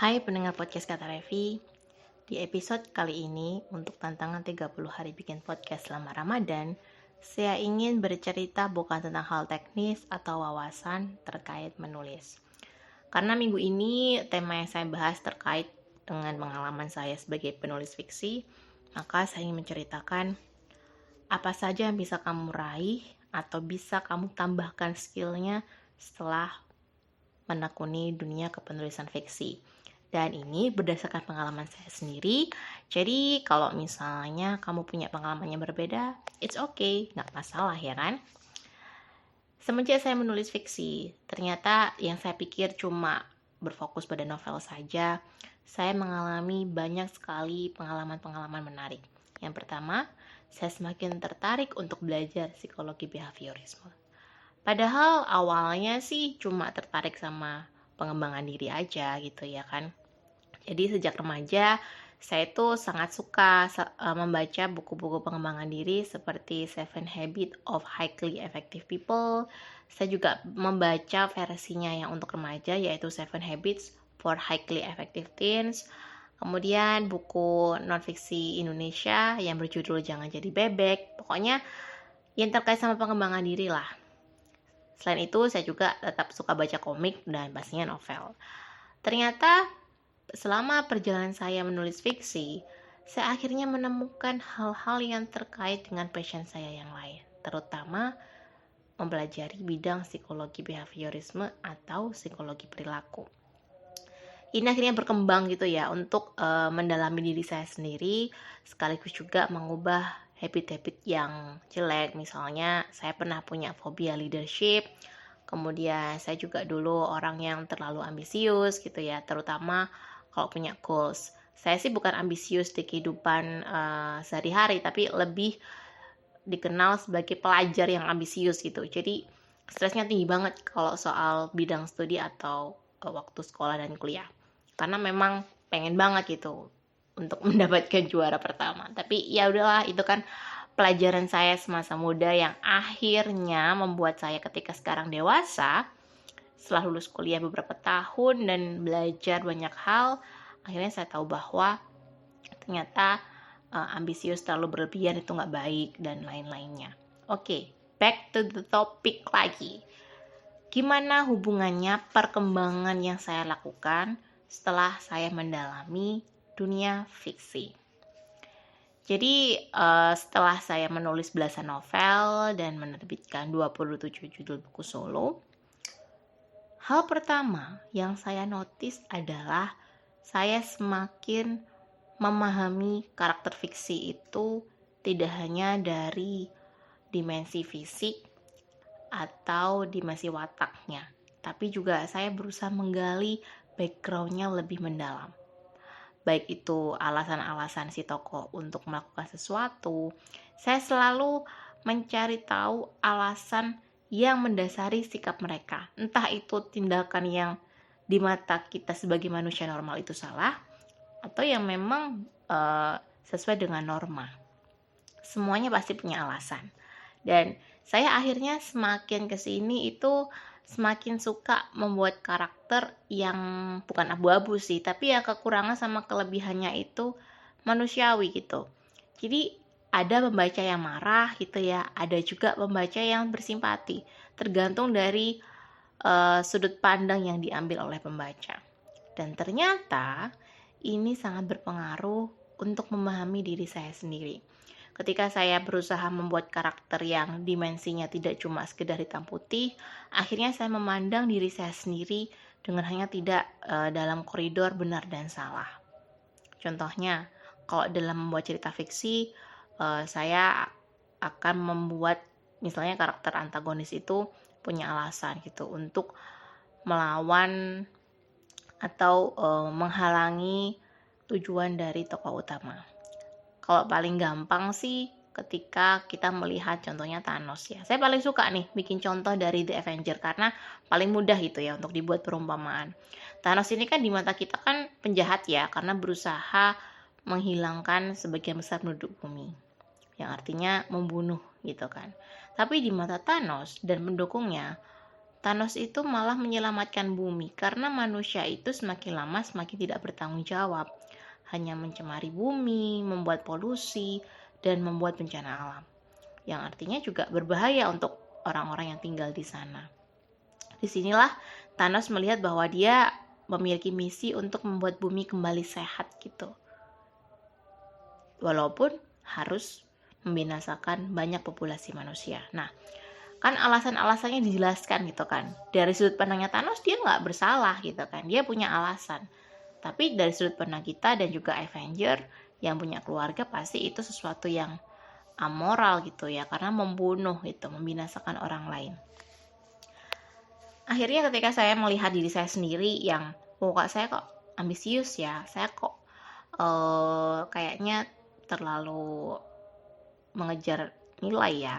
Hai pendengar podcast Kata Revi. Di episode kali ini, untuk tantangan 30 hari bikin podcast selama Ramadan, saya ingin bercerita bukan tentang hal teknis atau wawasan terkait menulis. Karena minggu ini tema yang saya bahas terkait dengan pengalaman saya sebagai penulis fiksi, maka saya ingin menceritakan apa saja yang bisa kamu raih atau bisa kamu tambahkan skillnya setelah menekuni dunia kepenulisan fiksi. Dan ini berdasarkan pengalaman saya sendiri. Jadi kalau misalnya kamu punya pengalaman yang berbeda, it's okay, nggak masalah ya kan? Semenjak saya menulis fiksi, ternyata yang saya pikir cuma berfokus pada novel saja, saya mengalami banyak sekali pengalaman-pengalaman menarik. Yang pertama, saya semakin tertarik untuk belajar psikologi behaviorisme. Padahal awalnya sih cuma tertarik sama pengembangan diri aja gitu ya kan. Jadi sejak remaja saya tuh sangat suka membaca buku-buku pengembangan diri seperti Seven Habits of Highly Effective People. Saya juga membaca versinya yang untuk remaja yaitu Seven Habits for Highly Effective Teens. Kemudian buku non-fiksi Indonesia yang berjudul Jangan Jadi Bebek. Pokoknya yang terkait sama pengembangan diri lah. Selain itu, saya juga tetap suka baca komik dan pastinya novel. Ternyata, selama perjalanan saya menulis fiksi, saya akhirnya menemukan hal-hal yang terkait dengan passion saya yang lain, terutama mempelajari bidang psikologi behaviorisme atau psikologi perilaku. Ini akhirnya berkembang gitu ya untuk mendalami diri saya sendiri, sekaligus juga mengubah habit-habit yang jelek. Misalnya saya pernah punya fobia leadership, kemudian saya juga dulu orang yang terlalu ambisius gitu ya, terutama kalau punya goals. Saya sih bukan ambisius di kehidupan sehari-hari, tapi lebih dikenal sebagai pelajar yang ambisius gitu. Jadi stresnya tinggi banget kalau soal bidang studi atau waktu sekolah dan kuliah. Karena memang pengen banget gitu untuk mendapatkan juara pertama. Tapi ya udahlah, itu kan pelajaran saya semasa muda yang akhirnya membuat saya ketika sekarang dewasa, setelah lulus kuliah beberapa tahun dan belajar banyak hal, akhirnya saya tahu bahwa ternyata ambisius terlalu berlebihan itu nggak baik dan lain-lainnya. Oke, back to the topic lagi. Gimana hubungannya perkembangan yang saya lakukan setelah saya mendalami dunia fiksi? Jadi setelah saya menulis belasan novel dan menerbitkan 27 judul buku solo, hal pertama yang saya notice adalah saya semakin memahami karakter fiksi itu tidak hanya dari dimensi fisik atau dimensi wataknya, tapi juga saya berusaha menggali background-nya lebih mendalam. Baik itu alasan-alasan si tokoh untuk melakukan sesuatu, saya selalu mencari tahu alasan yang mendasari sikap mereka. Entah itu tindakan yang di mata kita sebagai manusia normal itu salah, atau yang memang sesuai dengan norma. Semuanya pasti punya alasan. Dan saya akhirnya semakin kesini itu semakin suka membuat karakter yang bukan abu-abu sih, tapi ya kekurangan sama kelebihannya itu manusiawi gitu. Jadi ada pembaca yang marah gitu ya, ada juga pembaca yang bersimpati, tergantung dari sudut pandang yang diambil oleh pembaca. Dan ternyata ini sangat berpengaruh untuk memahami diri saya sendiri. Ketika saya berusaha membuat karakter yang dimensinya tidak cuma sekedar hitam putih, akhirnya saya memandang diri saya sendiri dengan hanya tidak dalam koridor benar dan salah. Contohnya, kalau dalam membuat cerita fiksi, saya akan membuat misalnya karakter antagonis itu punya alasan gitu untuk melawan atau menghalangi tujuan dari tokoh utama. Kalau paling gampang sih ketika kita melihat contohnya Thanos ya. Saya paling suka nih bikin contoh dari The Avenger karena paling mudah gitu ya untuk dibuat perumpamaan. Thanos ini kan di mata kita kan penjahat ya, karena berusaha menghilangkan sebagian besar penduduk bumi, yang artinya membunuh gitu kan. Tapi di mata Thanos dan pendukungnya, Thanos itu malah menyelamatkan bumi karena manusia itu semakin lama semakin tidak bertanggung jawab, hanya mencemari bumi, membuat polusi, dan membuat bencana alam, yang artinya juga berbahaya untuk orang-orang yang tinggal di sana. Disinilah Thanos melihat bahwa dia memiliki misi untuk membuat bumi kembali sehat gitu, walaupun harus membinasakan banyak populasi manusia. Nah, kan alasan-alasannya dijelaskan gitu kan. Dari sudut pandangnya Thanos dia nggak bersalah gitu kan, dia punya alasan. Tapi dari sudut pandang kita dan juga Avenger yang punya keluarga, pasti itu sesuatu yang amoral gitu ya, karena membunuh itu, membinasakan orang lain. Akhirnya ketika saya melihat diri saya sendiri yang kok saya kok ambisius ya, saya kok kayaknya terlalu mengejar nilai ya.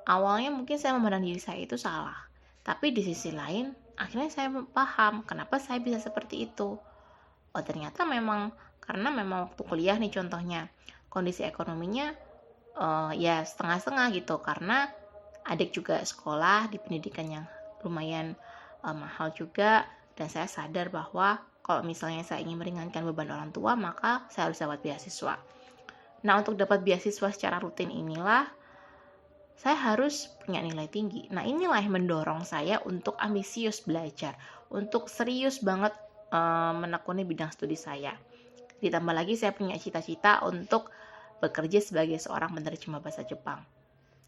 Awalnya mungkin saya memandang diri saya itu salah, tapi di sisi lain akhirnya saya paham kenapa saya bisa seperti itu. Oh ternyata memang karena memang waktu kuliah nih contohnya, kondisi ekonominya ya setengah-setengah gitu, karena adik juga sekolah di pendidikan yang lumayan mahal juga, dan saya sadar bahwa kalau misalnya saya ingin meringankan beban orang tua, maka saya harus dapat beasiswa. Nah, untuk dapat beasiswa secara rutin inilah saya harus punya nilai tinggi. Nah, inilah yang mendorong saya untuk ambisius belajar, untuk serius banget menekuni bidang studi saya. Ditambah lagi saya punya cita-cita untuk bekerja sebagai seorang penerjemah bahasa Jepang.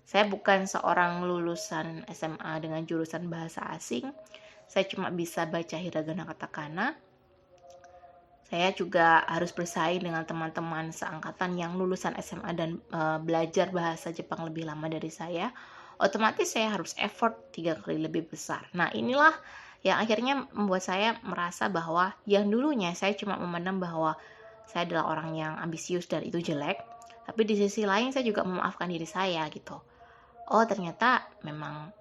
Saya bukan seorang lulusan SMA dengan jurusan bahasa asing. Saya cuma bisa baca hiragana katakana. Saya juga harus bersaing dengan teman-teman seangkatan yang lulusan SMA dan belajar bahasa Jepang lebih lama dari saya. Otomatis saya harus effort 3 kali lebih besar. Nah, inilah yang akhirnya membuat saya merasa bahwa yang dulunya saya cuma memandang bahwa saya adalah orang yang ambisius dan itu jelek. Tapi di sisi lain saya juga memaafkan diri saya gitu. Oh ternyata memang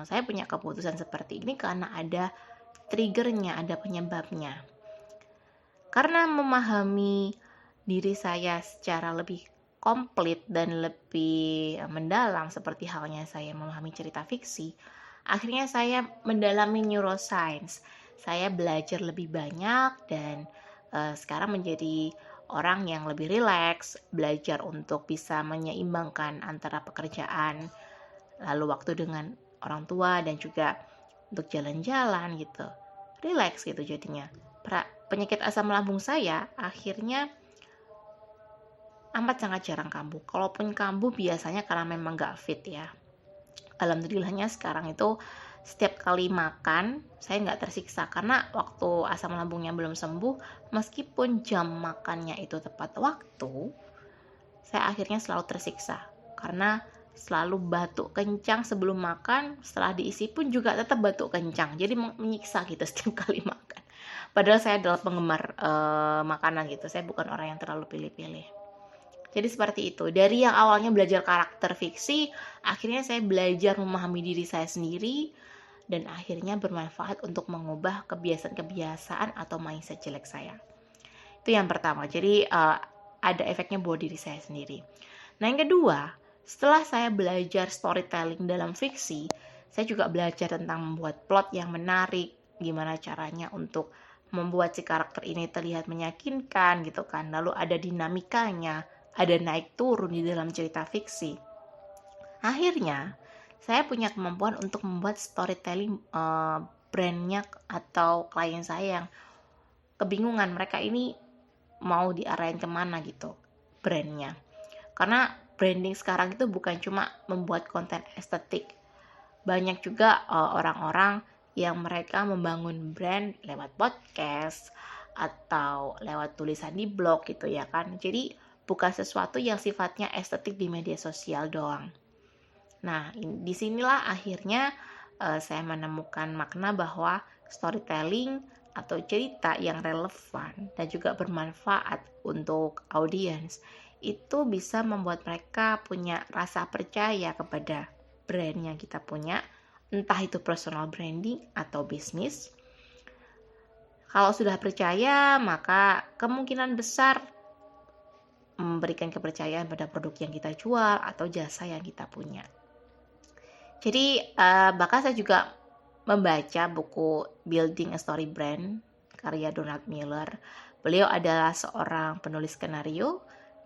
saya punya keputusan seperti ini karena ada triggernya, ada penyebabnya. Karena memahami diri saya secara lebih komplit dan lebih mendalam seperti halnya saya memahami cerita fiksi, akhirnya saya mendalami neuroscience. Saya belajar lebih banyak dan sekarang menjadi orang yang lebih rileks, belajar untuk bisa menyeimbangkan antara pekerjaan, lalu waktu dengan orang tua, dan juga untuk jalan-jalan gitu. Rileks gitu jadinya. Penyakit asam lambung saya akhirnya amat sangat jarang kambuh. Kalaupun kambuh biasanya karena memang gak fit ya. Alhamdulillahnya sekarang itu setiap kali makan saya gak tersiksa, karena waktu asam lambungnya belum sembuh, meskipun jam makannya itu tepat waktu, saya akhirnya selalu tersiksa karena selalu batuk kencang sebelum makan, setelah diisi pun juga tetap batuk kencang, jadi menyiksa gitu setiap kali makan. Padahal saya adalah penggemar makanan gitu, saya bukan orang yang terlalu pilih-pilih. Jadi seperti itu, dari yang awalnya belajar karakter fiksi, akhirnya saya belajar memahami diri saya sendiri, dan akhirnya bermanfaat untuk mengubah kebiasaan-kebiasaan atau mindset jelek saya. Itu yang pertama, jadi ada efeknya buat diri saya sendiri. Nah yang kedua, setelah saya belajar storytelling dalam fiksi, saya juga belajar tentang membuat plot yang menarik, gimana caranya untuk membuat si karakter ini terlihat meyakinkan gitu kan. Lalu ada dinamikanya, ada naik turun di dalam cerita fiksi. Akhirnya, saya punya kemampuan untuk membuat storytelling brandnya atau klien saya yang kebingungan mereka ini mau diarahin kemana gitu brandnya. Karena branding sekarang itu bukan cuma membuat konten estetik. Banyak juga orang-orang yang mereka membangun brand lewat podcast atau lewat tulisan di blog gitu ya kan. Jadi bukan sesuatu yang sifatnya estetik di media sosial doang. Nah, disinilah akhirnya saya menemukan makna bahwa storytelling atau cerita yang relevan dan juga bermanfaat untuk audiens itu bisa membuat mereka punya rasa percaya kepada brand yang kita punya, entah itu personal branding atau bisnis. Kalau sudah percaya, maka kemungkinan besar memberikan kepercayaan pada produk yang kita jual atau jasa yang kita punya. Jadi bahkan saya juga membaca buku Building a Story Brand karya Donald Miller. Beliau adalah seorang penulis skenario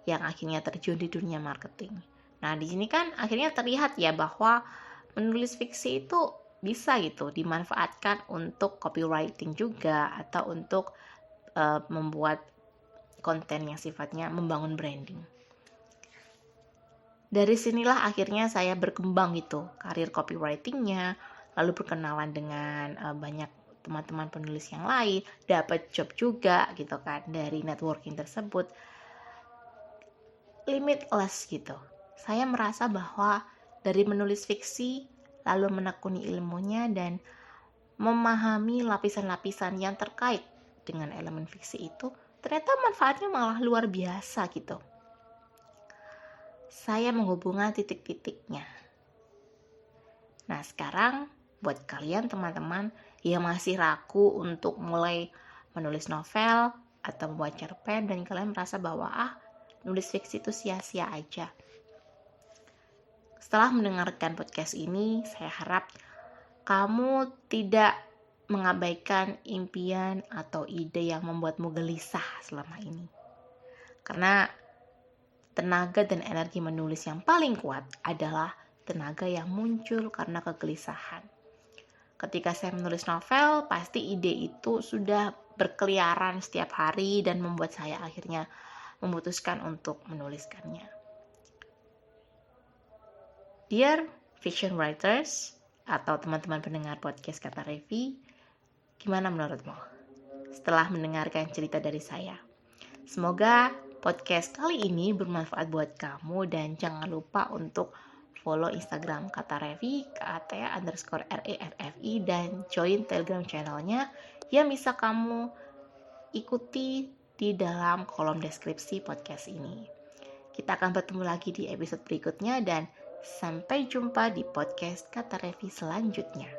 yang akhirnya terjun di dunia marketing. Nah, di sini kan akhirnya terlihat ya bahwa menulis fiksi itu bisa gitu dimanfaatkan untuk copywriting juga atau untuk membuat konten yang sifatnya membangun branding. Dari sinilah akhirnya saya berkembang gitu karir copywritingnya, lalu berkenalan dengan banyak teman-teman penulis yang lain, dapat job juga gitu kan dari networking tersebut. Limitless gitu. Saya merasa bahwa dari menulis fiksi, lalu menekuni ilmunya dan memahami lapisan-lapisan yang terkait dengan elemen fiksi itu, ternyata manfaatnya malah luar biasa gitu. Saya menghubungkan titik-titiknya. Nah, sekarang buat kalian teman-teman yang masih ragu untuk mulai menulis novel atau membuat cerpen dan kalian merasa bahwa nulis fiksi itu sia-sia aja. Setelah mendengarkan podcast ini, saya harap kamu tidak mengabaikan impian atau ide yang membuatmu gelisah selama ini. Karena tenaga dan energi menulis yang paling kuat adalah tenaga yang muncul karena kegelisahan. Ketika saya menulis novel, pasti ide itu sudah berkeliaran setiap hari dan membuat saya akhirnya memutuskan untuk menuliskannya. Dear fiction writers atau teman-teman pendengar podcast Kata Revi, gimana menurutmu setelah mendengarkan cerita dari saya? Semoga podcast kali ini bermanfaat buat kamu dan jangan lupa untuk follow Instagram Kata Revi, @REFFI dan join Telegram channelnya yang bisa kamu ikuti di dalam kolom deskripsi podcast ini. Kita akan bertemu lagi di episode berikutnya dan sampai jumpa di podcast Kata Revi selanjutnya.